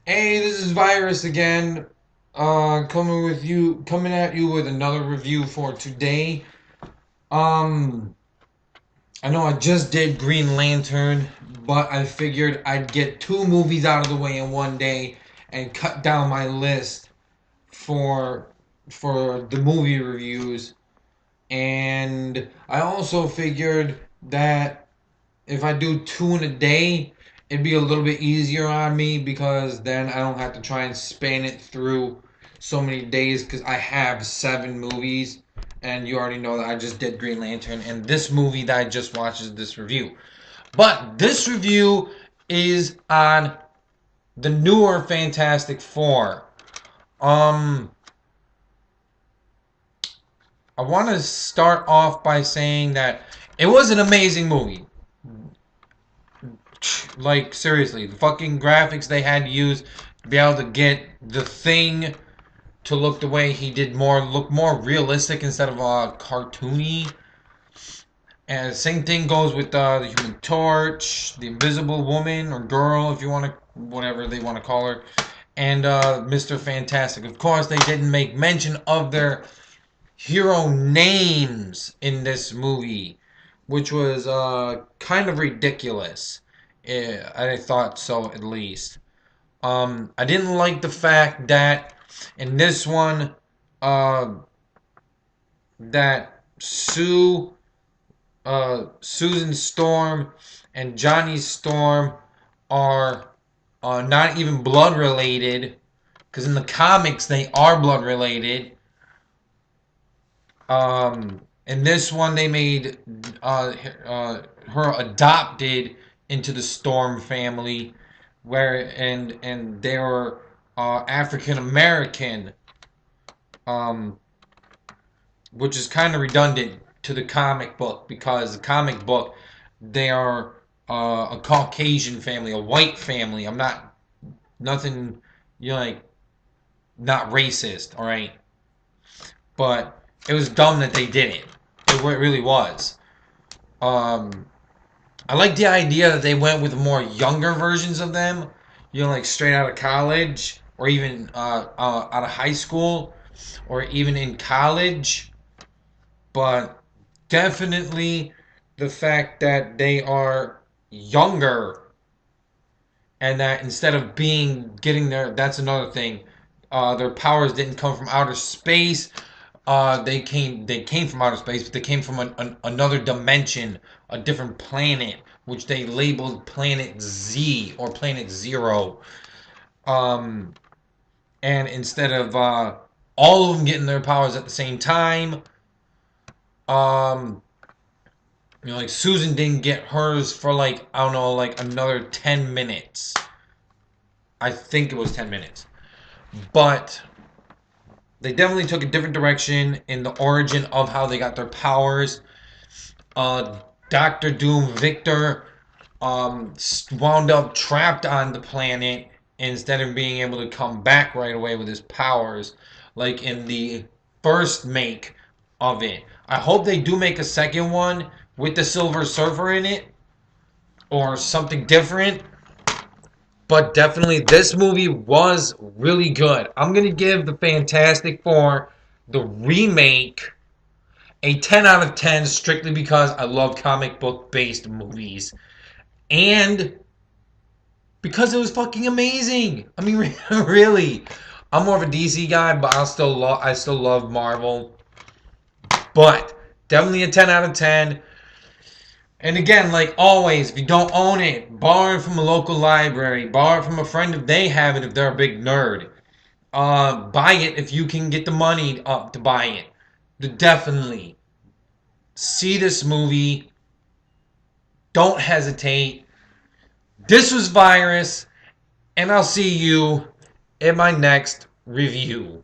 Hey, this is Virus again. Coming at you with another review for today. Um, I know I just did Green Lantern, but I figured I'd get two movies out of the way in one day and cut down my list for the movie reviews. And I also figured that if I do two in a day, it'd be a little bit easier on me because then I don't have to try and span it through so many days because I have seven movies. And you already know that I just did Green Lantern, and this movie that I just watched is this review. But this review is on the newer Fantastic Four. Um, I want to start off by saying that it was an amazing movie. Like, seriously, the fucking graphics they had to use to be able to get the Thing to look the way he did, look more realistic instead of cartoony. And same thing goes with the Human Torch, the Invisible Woman or Girl, if you want to, whatever they want to call her, and Mr. Fantastic. Of course, they didn't make mention of their hero names in this movie, which was kind of ridiculous. I thought so, at least. I didn't like the fact that in this one, uh, that Susan Storm and Johnny Storm are not even blood related, because in the comics they are blood related. In this one, they made her adopted into the Storm family, where and they were African American, um, which is kind of redundant to the comic book because the comic book they are a Caucasian family, a white family. I'm not nothing, like, not racist, all right, but it was dumb that they did it. It really was. Um, I like the idea that they went with more younger versions of them, like straight out of college or even out of high school or even in college. But definitely the fact that they are younger and that instead of getting that's another thing. Their powers didn't come from outer space. They came from outer space, but they came from another dimension, a different planet, which they labeled Planet Z or Planet Zero. Um, and instead of all of them getting their powers at the same time, um, like Susan didn't get hers for, like, I don't know, like another 10 minutes. I think it was 10 minutes, but they definitely took a different direction in the origin of how they got their powers. Doctor Doom Victor wound up trapped on the planet instead of being able to come back right away with his powers, like in the first make of it. I hope they do make a second one with the Silver Surfer in it or something different. But definitely, this movie was really good. I'm going to give the Fantastic Four, the remake, a 10 out of 10 strictly because I love comic book based movies. And because it was fucking amazing. I mean, really. I'm more of a DC guy, but I still love Marvel. But definitely a 10 out of 10. And again, like always, if you don't own it, borrow it from a local library. Borrow it from a friend if they have it, if they're a big nerd. Buy it if you can get the money up to buy it. Definitely see this movie. Don't hesitate. This was Virus, and I'll see you in my next review.